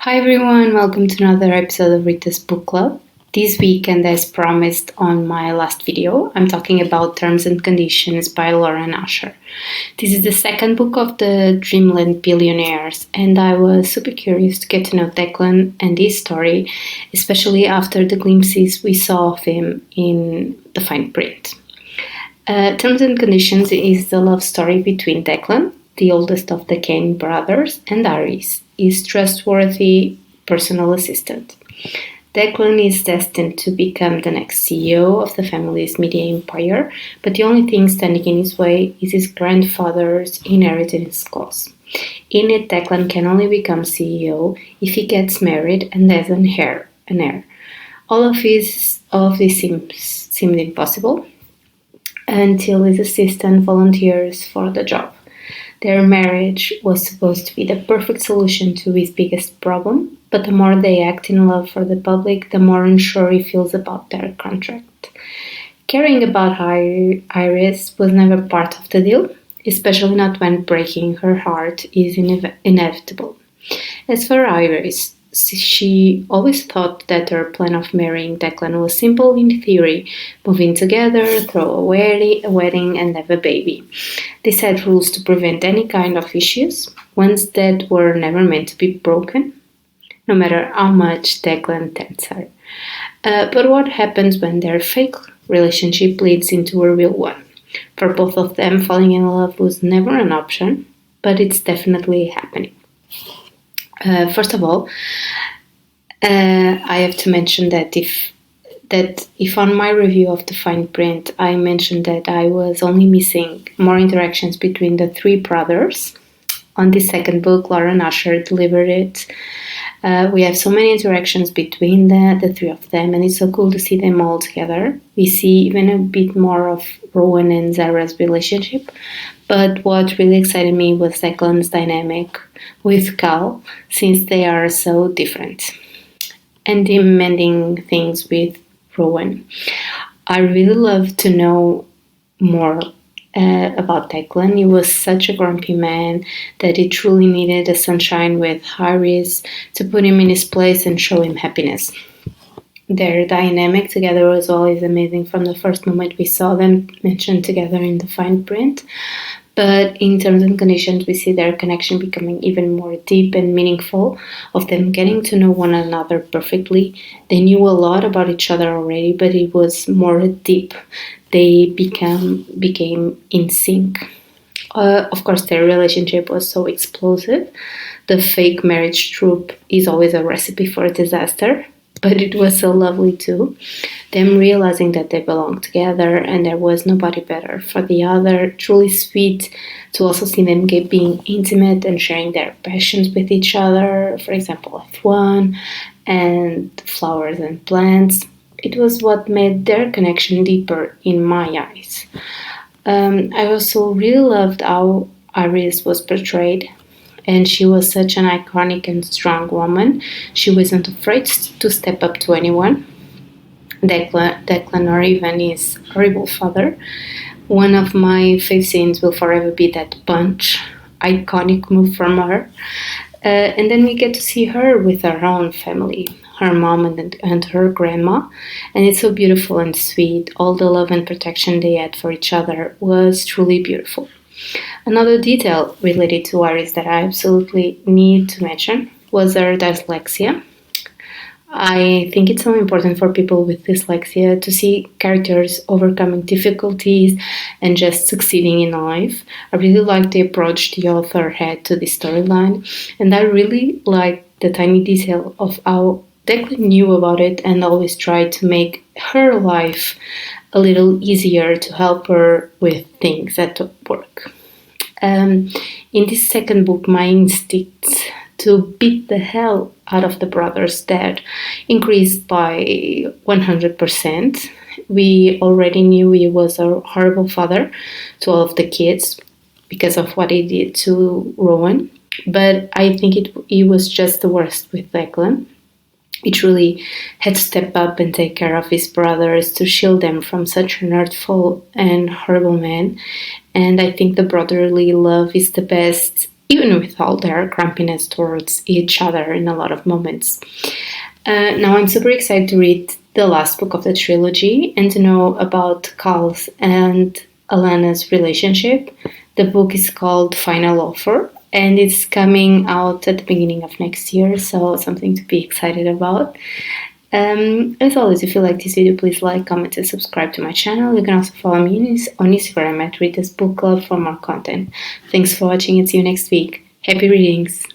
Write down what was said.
Hi everyone, welcome to another episode of Rita's Book Club. This week, and as promised on my last video, I'm talking about Terms and Conditions by Lauren Asher. This is the second book of the Dreamland Billionaires, and I was super curious to get to know Declan and his story, especially after the glimpses we saw of him in the fine print. Terms and Conditions is the love story between Declan, the oldest of the Kane brothers, and Iris, his trustworthy personal assistant. Declan is destined to become the next CEO of the family's media empire, but the only thing standing in his way is his grandfather's inheritance clause. In it, Declan can only become CEO if he gets married and has an heir. All of this seemed impossible until his assistant volunteers for the job. Their marriage was supposed to be the perfect solution to his biggest problem, but the more they act in love for the public, the more unsure he feels about their contract. Caring about Iris was never part of the deal, especially not when breaking her heart is inevitable. As for Iris, she always thought that her plan of marrying Declan was simple in theory: moving together, throw a wedding, and have a baby. They set rules to prevent any kind of issues, ones that were never meant to be broken, no matter how much Declan tempts her. But what happens when their fake relationship leads into a real one? For both of them, falling in love was never an option, but it's definitely happening. First of all, I have to mention that if on my review of the fine print I mentioned that I was only missing more interactions between the three brothers, on the second book, Lauren Asher delivered it. We have so many interactions between the three of them, and it's so cool to see them all together. We see even a bit more of Rowan and Zara's relationship, but what really excited me was Declan's dynamic with Cal, since they are so different, and him mending things with Rowan. I really love to know more about Declan. He was such a grumpy man that he truly needed a sunshine with Iris to put him in his place and show him happiness. Their dynamic together was always amazing from the first moment we saw them mentioned together in the fine print. But in Terms and Conditions, we see their connection becoming even more deep and meaningful, of them getting to know one another perfectly. They knew a lot about each other already, but it was more deep. They became in sync. Of course, their relationship was so explosive. The fake marriage trope is always a recipe for a disaster, but it was so lovely too. Them realizing that they belong together and there was nobody better for the other. Truly sweet to also see them being intimate and sharing their passions with each other. For example, F1 and flowers and plants. It was what made their connection deeper in my eyes. I also really loved how Iris was portrayed. And she was such an iconic and strong woman. She wasn't afraid to step up to anyone, Declan or even his horrible father. One of my favorite scenes will forever be that punch, iconic move from her. And then we get to see her with her own family, her mom and her grandma. And it's so beautiful and sweet. All the love and protection they had for each other was truly beautiful. Another detail related to Iris that I absolutely need to mention was her dyslexia. I think it's so important for people with dyslexia to see characters overcoming difficulties and just succeeding in life. I really like the approach the author had to the storyline, and I really like the tiny detail of how Declan knew about it and always tried to make her life a little easier to help her with things at work. In this second book, my instincts to beat the hell out of the brother's dad increased by 100%. We already knew he was a horrible father to all of the kids because of what he did to Rowan, but I think he was just the worst with Declan. He truly had to step up and take care of his brothers to shield them from such an hurtful and horrible man. And I think the brotherly love is the best even with all their grumpiness towards each other in a lot of moments. Now I'm super excited to read the last book of the trilogy and to know about Carl's and Alana's relationship. The book is called Final Offer, and it's coming out at the beginning of next year, so something to be excited about. As always, if you like this video, please like, comment, and subscribe to my channel. You can also follow me on Instagram at Rita's Book Club for more content. Thanks for watching and see you next week. Happy readings!